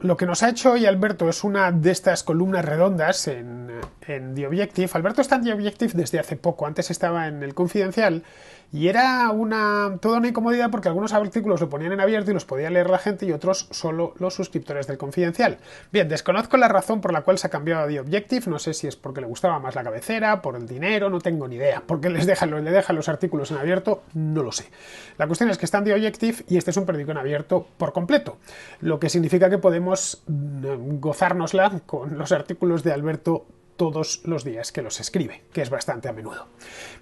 Lo que nos ha hecho hoy Alberto es una de estas columnas redondas en The Objective. Alberto está en The Objective desde hace poco, antes estaba en El Confidencial y era toda una incomodidad porque algunos artículos lo ponían en abierto y los podía leer la gente y otros solo los suscriptores del Confidencial. Bien, desconozco la razón por la cual se ha cambiado a The Objective, no sé si es porque le gustaba más la cabecera, por el dinero, no tengo ni idea. ¿Por qué le dejan los artículos en abierto? No lo sé. La cuestión es que está en The Objective y este es un periódico en abierto por completo, lo que significa que podemos gozárnosla con los artículos de Alberto todos los días que los escribe, que es bastante a menudo.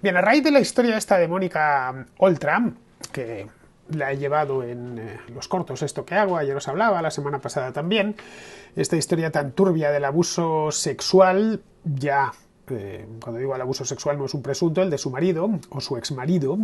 Bien, a raíz de la historia esta de Mónica Oltra, que la he llevado en los cortos esto que hago, ayer os hablaba, la semana pasada también, esta historia tan turbia del abuso sexual, cuando digo el abuso sexual no es un presunto, el de su marido o su exmarido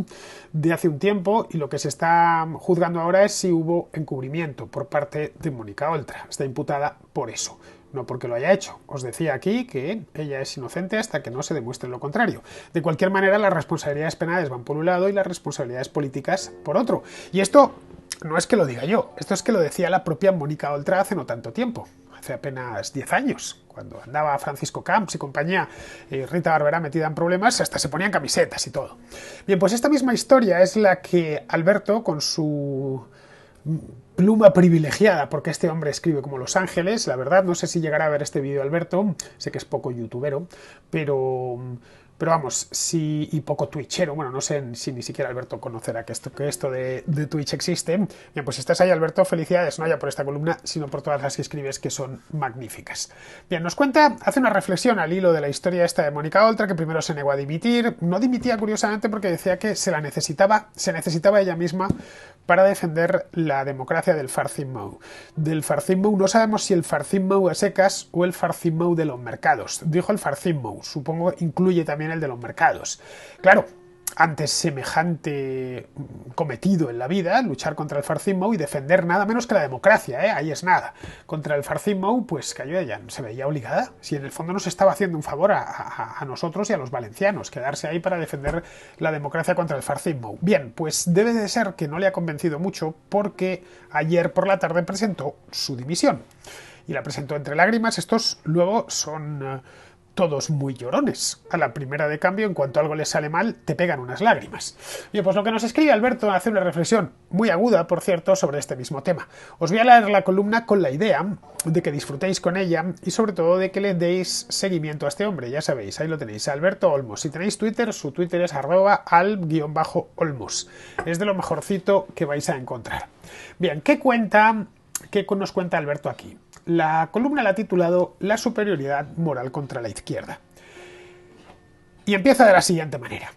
de hace un tiempo, y lo que se está juzgando ahora es si hubo encubrimiento por parte de Mónica Oltra. Está imputada por eso, no porque lo haya hecho. Os decía aquí que ella es inocente hasta que no se demuestre lo contrario. De cualquier manera, las responsabilidades penales van por un lado y las responsabilidades políticas por otro. Y esto no es que lo diga yo, esto es que lo decía la propia Mónica Oltra hace no tanto tiempo, hace apenas 10 años, cuando andaba Francisco Camps y compañía, Rita Barberá metida en problemas, hasta se ponían camisetas y todo. Bien, pues esta misma historia es la que Alberto, con su pluma privilegiada, porque este hombre escribe como Los Ángeles, la verdad, no sé si llegará a ver este vídeo Alberto, sé que es poco youtubero, pero vamos, sí, y poco twitchero, bueno, no sé si ni siquiera Alberto conocerá que esto de Twitch existe. Bien, pues si estás ahí, Alberto, felicidades, no ya por esta columna, sino por todas las que escribes, que son magníficas. Bien, nos cuenta, hace una reflexión al hilo de la historia esta de Mónica Oltra, que primero se negó a dimitir, no dimitía curiosamente porque decía que se necesitaba ella misma para defender la democracia del Farcimou. Del Farcimou, no sabemos si el Farcimou a secas o el Farcimou de los mercados. Dijo el Farcimou, supongo incluye también el de los mercados. Claro, ante semejante cometido en la vida, luchar contra el Farcimou y defender nada menos que la democracia, ahí es nada. Contra el Farcimou, pues cayó ella, se veía obligada. Si en el fondo nos estaba haciendo un favor a nosotros y a los valencianos, quedarse ahí para defender la democracia contra el Farcimou. Bien, pues debe de ser que no le ha convencido mucho porque ayer por la tarde presentó su dimisión. Y la presentó entre lágrimas. Estos luego son todos muy llorones. A la primera de cambio, en cuanto algo les sale mal, te pegan unas lágrimas. Bien, pues lo que nos escribe Alberto hace una reflexión muy aguda, por cierto, sobre este mismo tema. Os voy a leer la columna con la idea de que disfrutéis con ella y sobre todo de que le deis seguimiento a este hombre. Ya sabéis, ahí lo tenéis, Alberto Olmos. Si tenéis Twitter, su Twitter es @al_olmos. Es de lo mejorcito que vais a encontrar. Bien, ¿qué nos cuenta Alberto aquí? La columna la ha titulado La superioridad moral contra la izquierda. Y empieza de la siguiente manera.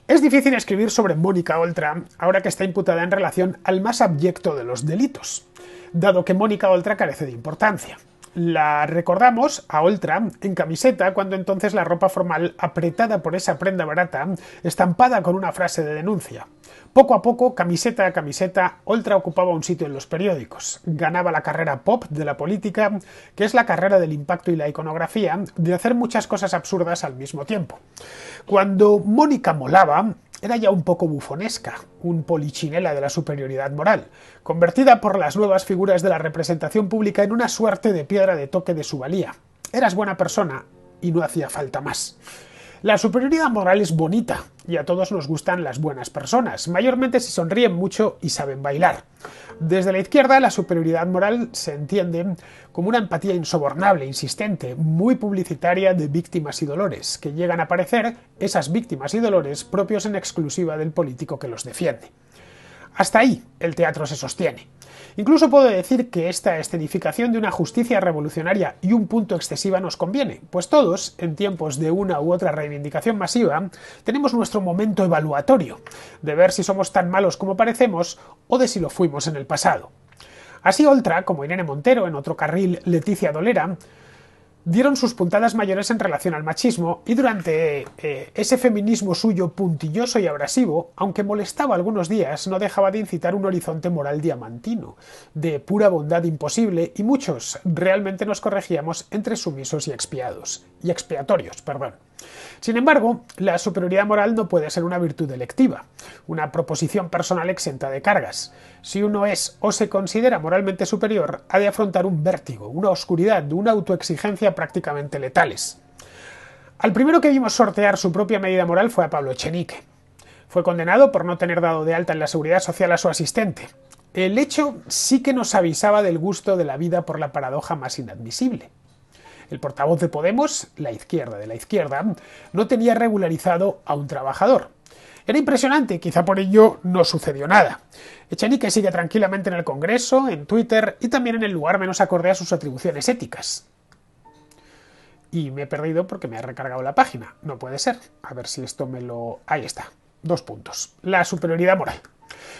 Es difícil escribir sobre Mónica Oltra ahora que está imputada en relación al más abyecto de los delitos, dado que Mónica Oltra carece de importancia. La recordamos a Oltra en camiseta cuando entonces la ropa formal apretada por esa prenda barata, estampada con una frase de denuncia. Poco a poco, camiseta a camiseta, Oltra ocupaba un sitio en los periódicos. Ganaba la carrera pop de la política, que es la carrera del impacto y la iconografía, de hacer muchas cosas absurdas al mismo tiempo. Cuando Mónica molaba, era ya un poco bufonesca, un polichinela de la superioridad moral, convertida por las nuevas figuras de la representación pública en una suerte de piedra de toque de su valía. Eras buena persona y no hacía falta más. La superioridad moral es bonita, y a todos nos gustan las buenas personas, mayormente si sonríen mucho y saben bailar. Desde la izquierda, la superioridad moral se entiende como una empatía insobornable, insistente, muy publicitaria de víctimas y dolores, que llegan a parecer esas víctimas y dolores propios en exclusiva del político que los defiende. Hasta ahí el teatro se sostiene. Incluso puedo decir que esta escenificación de una justicia revolucionaria y un punto excesiva nos conviene, pues todos, en tiempos de una u otra reivindicación masiva, tenemos nuestro momento evaluatorio, de ver si somos tan malos como parecemos o de si lo fuimos en el pasado. Así Oltra, como Irene Montero, en otro carril Leticia Dolera, dieron sus puntadas mayores en relación al machismo y durante ese feminismo suyo puntilloso y abrasivo, aunque molestaba algunos días, no dejaba de incitar un horizonte moral diamantino, de pura bondad imposible, y muchos realmente nos corregíamos entre sumisos y expiatorios. Sin embargo, la superioridad moral no puede ser una virtud electiva, una proposición personal exenta de cargas. Si uno es o se considera moralmente superior, ha de afrontar un vértigo, una oscuridad, una autoexigencia prácticamente letales. Al primero que vimos sortear su propia medida moral fue a Pablo Echenique. Fue condenado por no tener dado de alta en la Seguridad Social a su asistente. El hecho sí que nos avisaba del gusto de la vida por la paradoja más inadmisible. El portavoz de Podemos, la izquierda de la izquierda, no tenía regularizado a un trabajador. Era impresionante, quizá por ello no sucedió nada. Echenique sigue tranquilamente en el Congreso, en Twitter y también en el lugar menos acorde a sus atribuciones éticas. Y me he perdido porque me ha recargado la página. No puede ser. A ver si esto me lo... Ahí está. 2 puntos. La superioridad moral.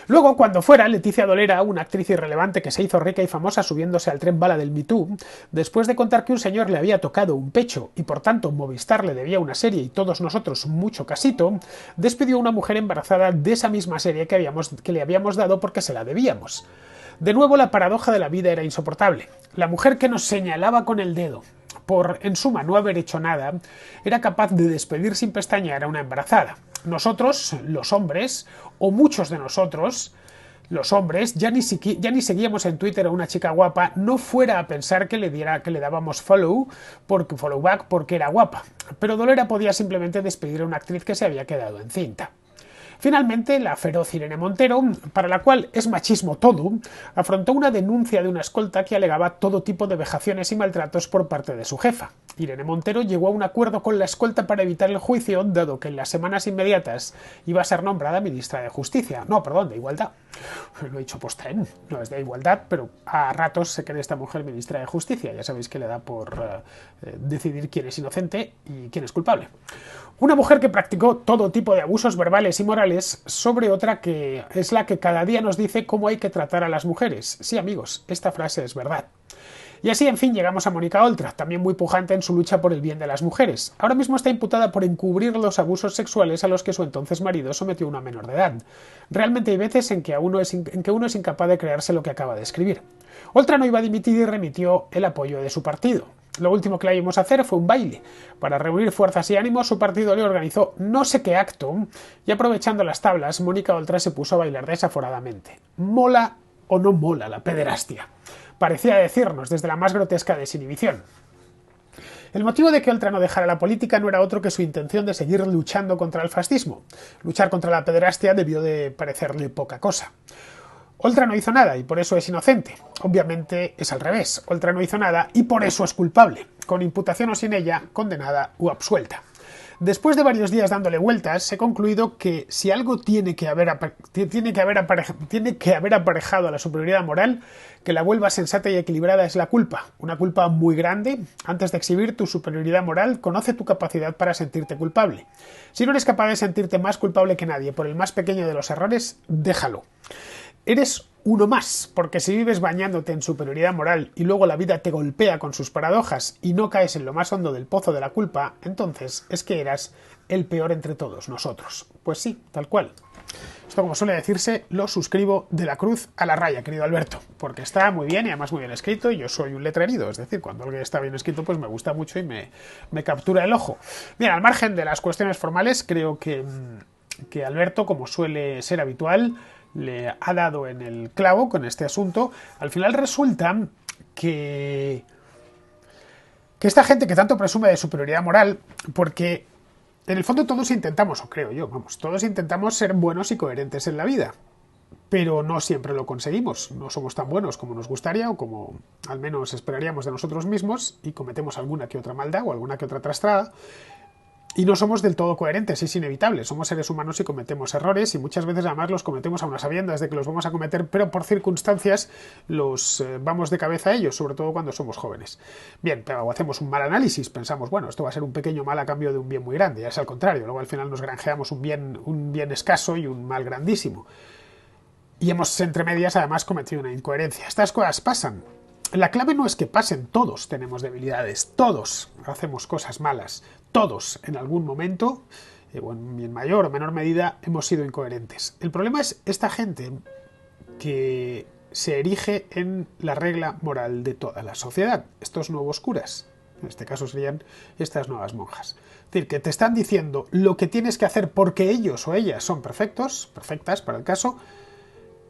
Luego, cuando fuera, Leticia Dolera, una actriz irrelevante que se hizo rica y famosa subiéndose al tren bala del Me Too, después de contar que un señor le había tocado un pecho y por tanto Movistar le debía una serie y todos nosotros mucho casito, despidió a una mujer embarazada de esa misma serie que le habíamos dado porque se la debíamos. De nuevo, la paradoja de la vida era insoportable. La mujer que nos señalaba con el dedo por, en suma, no haber hecho nada, era capaz de despedir sin pestañear a una embarazada. Nosotros, los hombres, o muchos de nosotros, los hombres, ya ni seguíamos en Twitter a una chica guapa, no fuera a pensar que le dábamos follow back porque era guapa. Pero Dolera podía simplemente despedir a una actriz que se había quedado encinta. Finalmente, la feroz Irene Montero, para la cual es machismo todo, afrontó una denuncia de una escolta que alegaba todo tipo de vejaciones y maltratos por parte de su jefa. Irene Montero llegó a un acuerdo con la escolta para evitar el juicio, dado que en las semanas inmediatas iba a ser nombrada ministra de Justicia. No, perdón, de Igualdad. Lo he dicho post-tren, no es de Igualdad, pero a ratos se cree esta mujer ministra de Justicia. Ya sabéis que le da por decidir quién es inocente y quién es culpable. Una mujer que practicó todo tipo de abusos verbales y morales sobre otra que es la que cada día nos dice cómo hay que tratar a las mujeres. Sí, amigos, esta frase es verdad. Y así, en fin, llegamos a Mónica Oltra, también muy pujante en su lucha por el bien de las mujeres. Ahora mismo está imputada por encubrir los abusos sexuales a los que su entonces marido sometió a una menor de edad. Realmente hay veces en que uno es incapaz de creerse lo que acaba de escribir. Oltra no iba a dimitir y remitió el apoyo de su partido. Lo último que la vimos hacer fue un baile. Para reunir fuerzas y ánimos, su partido le organizó no sé qué acto y aprovechando las tablas, Mónica Oltra se puso a bailar desaforadamente. ¿Mola o no mola la pederastia? Parecía decirnos desde la más grotesca desinhibición. El motivo de que Oltra no dejara la política no era otro que su intención de seguir luchando contra el fascismo. Luchar contra la pederastia debió de parecerle poca cosa. Oltra no hizo nada y por eso es inocente. Obviamente es al revés. Oltra no hizo nada y por eso es culpable, con imputación o sin ella, condenada u absuelta. Después de varios días dándole vueltas, he concluido que si algo tiene que haber aparejado a la superioridad moral, que la vuelva sensata y equilibrada es la culpa. Una culpa muy grande. Antes de exhibir tu superioridad moral, conoce tu capacidad para sentirte culpable. Si no eres capaz de sentirte más culpable que nadie por el más pequeño de los errores, déjalo. Eres uno más, porque si vives bañándote en superioridad moral y luego la vida te golpea con sus paradojas y no caes en lo más hondo del pozo de la culpa, entonces es que eras el peor entre todos nosotros. Pues sí, tal cual. Esto, como suele decirse, lo suscribo de la cruz a la raya, querido Alberto, porque está muy bien y además muy bien escrito y yo soy un letrerido, es decir, cuando algo está bien escrito pues me gusta mucho y me captura el ojo. Bien, al margen de las cuestiones formales, creo que Alberto, como suele ser habitual, le ha dado en el clavo con este asunto. Al final resulta que esta gente que tanto presume de superioridad moral, porque en el fondo todos intentamos, o creo yo, todos intentamos ser buenos y coherentes en la vida, pero no siempre lo conseguimos. No somos tan buenos como nos gustaría o como al menos esperaríamos de nosotros mismos y cometemos alguna que otra maldad o alguna que otra trastrada. Y no somos del todo coherentes, es inevitable. Somos seres humanos y cometemos errores y muchas veces además los cometemos a unas sabiendas de que los vamos a cometer, pero por circunstancias los vamos de cabeza a ellos, sobre todo cuando somos jóvenes. Bien, pero hacemos un mal análisis, pensamos, bueno, esto va a ser un pequeño mal a cambio de un bien muy grande, ya es al contrario, luego al final nos granjeamos un bien escaso y un mal grandísimo. Y hemos entre medias además cometido una incoherencia. Estas cosas pasan. la clave no es que pasen, todos tenemos debilidades, todos hacemos cosas malas, todos en algún momento, o en mayor o menor medida, hemos sido incoherentes. El problema es esta gente que se erige en la regla moral de toda la sociedad, estos nuevos curas. En este caso serían estas nuevas monjas. Es decir, que te están diciendo lo que tienes que hacer porque ellos o ellas son perfectos, perfectas para el caso,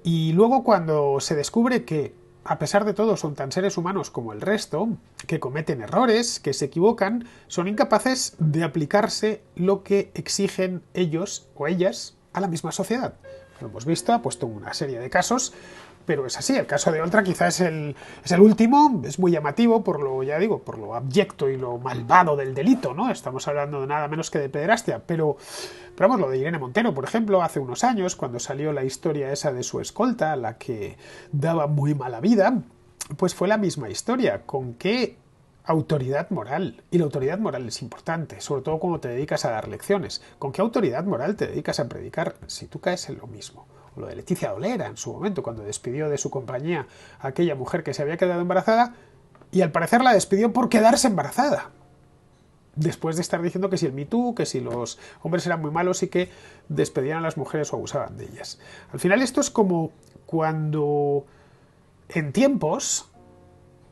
y luego cuando se descubre que, a pesar de todo, son tan seres humanos como el resto, que cometen errores, que se equivocan, son incapaces de aplicarse lo que exigen ellos o ellas a la misma sociedad. Lo hemos visto, ha puesto una serie de casos, pero es así. El caso de Oltra quizás es el último, es muy llamativo por lo, ya digo, por lo abyecto y lo malvado del delito, ¿no? Estamos hablando de nada menos que de pederastia, pero vamos, lo de Irene Montero, por ejemplo, hace unos años, cuando salió la historia esa de su escolta, la que daba muy mala vida, pues fue la misma historia. ¿Con qué autoridad moral? Y la autoridad moral es importante, sobre todo cuando te dedicas a dar lecciones. ¿Con qué autoridad moral te dedicas a predicar si tú caes en lo mismo? O lo de Leticia Dolera en su momento, cuando despidió de su compañía a aquella mujer que se había quedado embarazada y al parecer la despidió por quedarse embarazada. Después de estar diciendo que si el Me Too, que si los hombres eran muy malos y que despedían a las mujeres o abusaban de ellas. Al final esto es como cuando en tiempos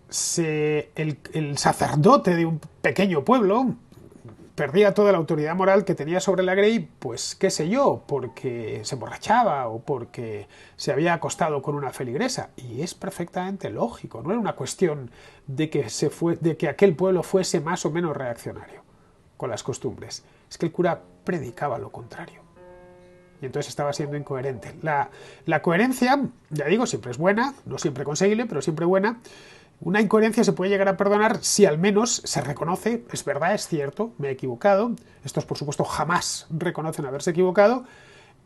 el sacerdote de un pequeño pueblo perdía toda la autoridad moral que tenía sobre la Grey, pues qué sé yo, porque se emborrachaba o porque se había acostado con una feligresa. Y es perfectamente lógico, no era una cuestión de que aquel pueblo fuese más o menos reaccionario con las costumbres. Es que el cura predicaba lo contrario. Y entonces estaba siendo incoherente. La coherencia, ya digo, siempre es buena, no siempre conseguible, pero siempre buena. Una incoherencia se puede llegar a perdonar si al menos se reconoce, es verdad, es cierto, me he equivocado. Estos, por supuesto, jamás reconocen haberse equivocado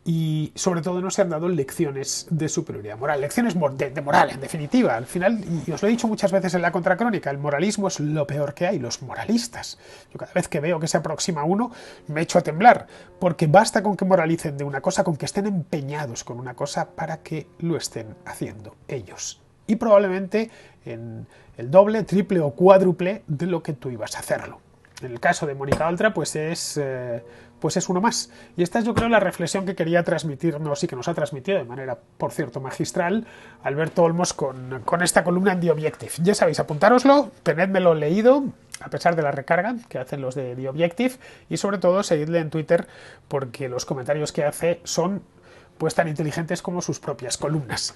y, sobre todo, no se han dado lecciones de superioridad moral. Lecciones de moral, en definitiva. Al final, y os lo he dicho muchas veces en la contracrónica, el moralismo es lo peor que hay, los moralistas. Yo cada vez que veo que se aproxima uno, me echo a temblar, porque basta con que moralicen de una cosa, con que estén empeñados con una cosa para que lo estén haciendo ellos. Y probablemente en el doble, triple o cuádruple de lo que tú ibas a hacerlo. En el caso de Mónica Oltra, pues es uno más. Y esta es, yo creo, la reflexión que quería transmitirnos y que nos ha transmitido de manera, por cierto, magistral Alberto Olmos con esta columna en The Objective. Ya sabéis, apuntároslo, tenedmelo leído, a pesar de la recarga que hacen los de The Objective, y sobre todo seguidle en Twitter, porque los comentarios que hace son pues tan inteligentes como sus propias columnas.